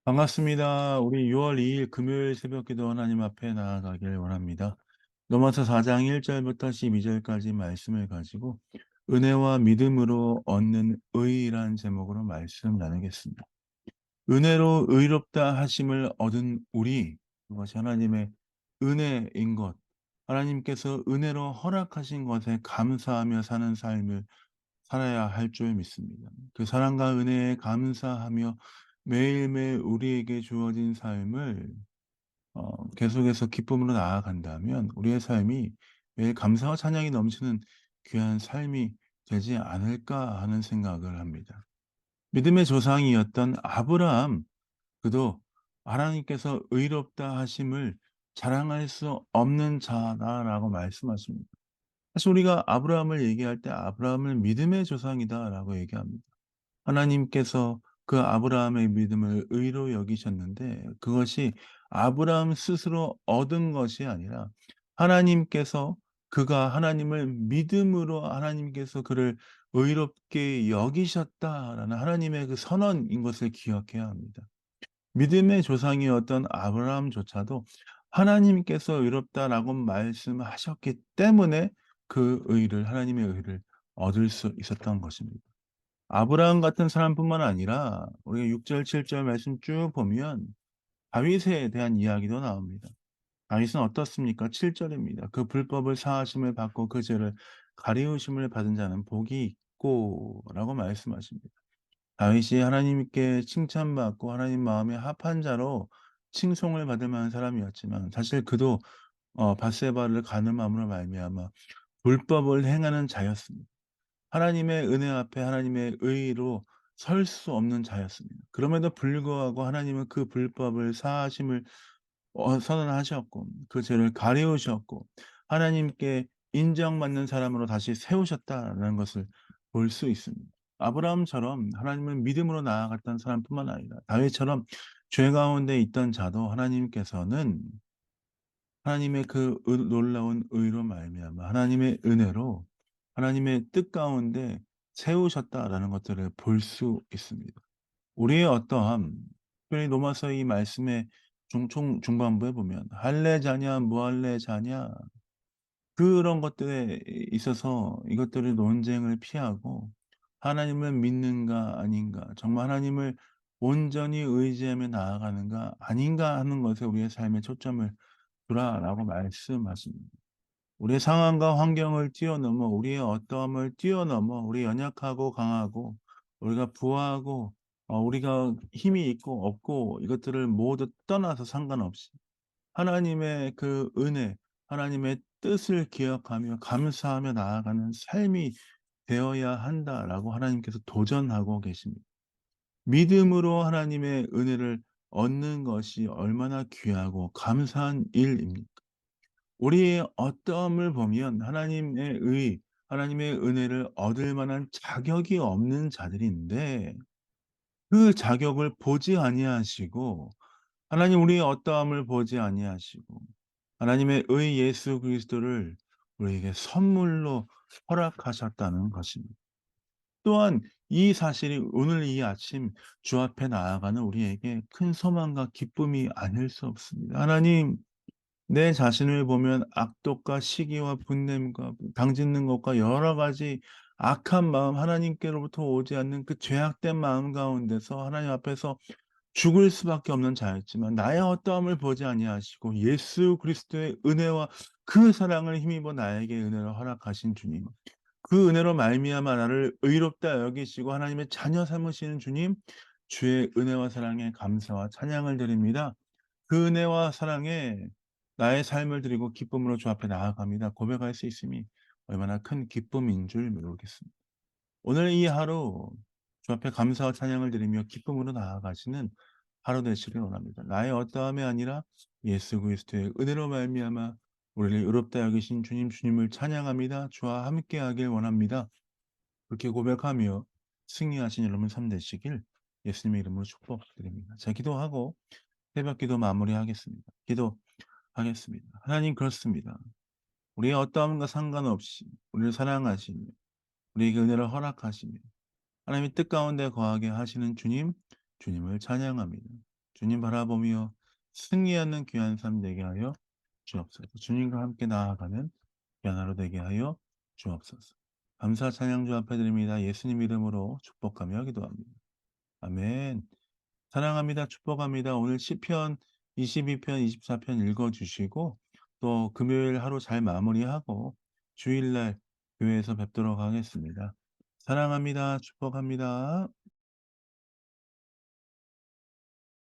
반갑습니다. 우리 6월 2일 금요일 새벽기도 하나님 앞에 나아가길 원합니다. 로마서 4장 1절부터 12절까지 말씀을 가지고 은혜와 믿음으로 얻는 의란 제목으로 말씀 나누겠습니다. 은혜로 의롭다 하심을 얻은 우리, 그것이 하나님의 은혜인 것, 하나님께서 은혜로 허락하신 것에 감사하며 사는 삶을 살아야 할 줄 믿습니다. 그 사랑과 은혜에 감사하며 매일매일 우리에게 주어진 삶을 계속해서 기쁨으로 나아간다면 우리의 삶이 매일 감사와 찬양이 넘치는 귀한 삶이 되지 않을까 하는 생각을 합니다. 믿음의 조상이었던 아브라함, 그도 하나님께서 의롭다 하심을 자랑할 수 없는 자다라고 말씀하십니다. 사실 우리가 아브라함을 얘기할 때 아브라함을 믿음의 조상이다라고 얘기합니다. 하나님께서 그 아브라함의 믿음을 의로 여기셨는데 그것이 아브라함 스스로 얻은 것이 아니라 하나님께서, 그가 하나님을 믿음으로 하나님께서 그를 의롭게 여기셨다라는 하나님의 그 선언인 것을 기억해야 합니다. 믿음의 조상이었던 아브라함조차도 하나님께서 의롭다라고 말씀하셨기 때문에 그 의를, 하나님의 의를 얻을 수 있었던 것입니다. 아브라함 같은 사람뿐만 아니라 우리가 6절 7절 말씀 쭉 보면 다윗에 대한 이야기도 나옵니다. 다윗은 어떻습니까? 7 절입니다. "그 불법을 사하심을 받고 그 죄를 가리우심을 받은 자는 복이 있고"라고 말씀하십니다. 다윗이 하나님께 칭찬받고 하나님 마음에 합한 자로 칭송을 받을 만한 사람이었지만 사실 그도 밧세바를 간음함으로 말미암아 불법을 행하는 자였습니다. 하나님의 은혜 앞에 하나님의 의로 설 수 없는 자였습니다. 그럼에도 불구하고 하나님은 그 불법을 사하심을 선언하셨고 그 죄를 가리우셨고 하나님께 인정받는 사람으로 다시 세우셨다라는 것을 볼 수 있습니다. 아브라함처럼 하나님을 믿음으로 나아갔던 사람뿐만 아니라 다윗처럼 죄 가운데 있던 자도 하나님께서는 하나님의 그 놀라운 의로 말미암아 하나님의 은혜로 하나님의 뜻 가운데 세우셨다라는 것들을 볼 수 있습니다. 우리의 어떠함, 특별히 로마서 이 말씀의 중반부에 보면 할례 자냐 무할례 자냐, 그런 것들에 있어서 이것들을 논쟁을 피하고 하나님을 믿는가 아닌가, 정말 하나님을 온전히 의지하며 나아가는가 아닌가 하는 것에 우리의 삶에 초점을 두라라고 말씀하십니다. 우리의 상황과 환경을 뛰어넘어 우리의 어떠함을 뛰어넘어 우리 연약하고 강하고 우리가 부하고 우리가 힘이 있고 없고 이것들을 모두 떠나서 상관없이 하나님의 그 은혜, 하나님의 뜻을 기억하며 감사하며 나아가는 삶이 되어야 한다라고 하나님께서 도전하고 계십니다. 믿음으로 하나님의 은혜를 얻는 것이 얼마나 귀하고 감사한 일입니까? 우리의 어떠함을 보면 하나님의 하나님의 은혜를 얻을 만한 자격이 없는 자들인데 그 자격을 보지 아니하시고 하나님 우리의 어떠함을 보지 아니하시고 하나님의 예수 그리스도를 우리에게 선물로 허락하셨다는 것입니다. 또한 이 사실이 오늘 이 아침 주 앞에 나아가는 우리에게 큰 소망과 기쁨이 아닐 수 없습니다. 하나님, 내 자신을 보면 악독과 시기와 분냄과 당짓는 것과 여러 가지 악한 마음, 하나님께로부터 오지 않는 그 죄악된 마음 가운데서 하나님 앞에서 죽을 수밖에 없는 자였지만 나의 어떠함을 보지 아니하시고 예수 그리스도의 은혜와 그 사랑을 힘입어 나에게 은혜를 허락하신 주님, 그 은혜로 말미암아 나를 의롭다 여기시고 하나님의 자녀 삼으시는 주님, 주의 은혜와 사랑에 감사와 찬양을 드립니다. 그 은혜와 사랑에 나의 삶을 드리고 기쁨으로 주 앞에 나아갑니다. 고백할 수 있음이 얼마나 큰 기쁨인 줄 모르겠습니다. 오늘 이 하루 주 앞에 감사와 찬양을 드리며 기쁨으로 나아가시는 하루 되시길 원합니다. 나의 어떠함이 아니라 예수 그리스도의 은혜로 말미암아 우리를 의롭다 여기신 주님을 찬양합니다. 주와 함께하길 원합니다. 그렇게 고백하며 승리하신 여러분 삶 되시길 예수님의 이름으로 축복드립니다. 자, 기도하고 새벽 기도 마무리하겠습니다. 기도하겠습니다. 하나님, 그렇습니다. 우리의 어떠함과 상관없이 우리를 사랑하시며 우리에게 은혜를 허락하시며 하나님의 뜻 가운데 거하게 하시는 주님을 찬양합니다. 주님 바라보며 승리하는 귀한 삶 되게 하여 주옵소서. 주님과 함께 나아가는 귀한 하루 되게 하여 주옵소서. 감사 찬양 주 앞에 드립니다. 예수님 이름으로 축복하며 기도합니다. 아멘. 사랑합니다. 축복합니다. 오늘 시편 22편, 24편 읽어 주시고 또 금요일 하루 잘 마무리하고 주일날 교회에서 뵙도록 하겠습니다. 사랑합니다. 축복합니다.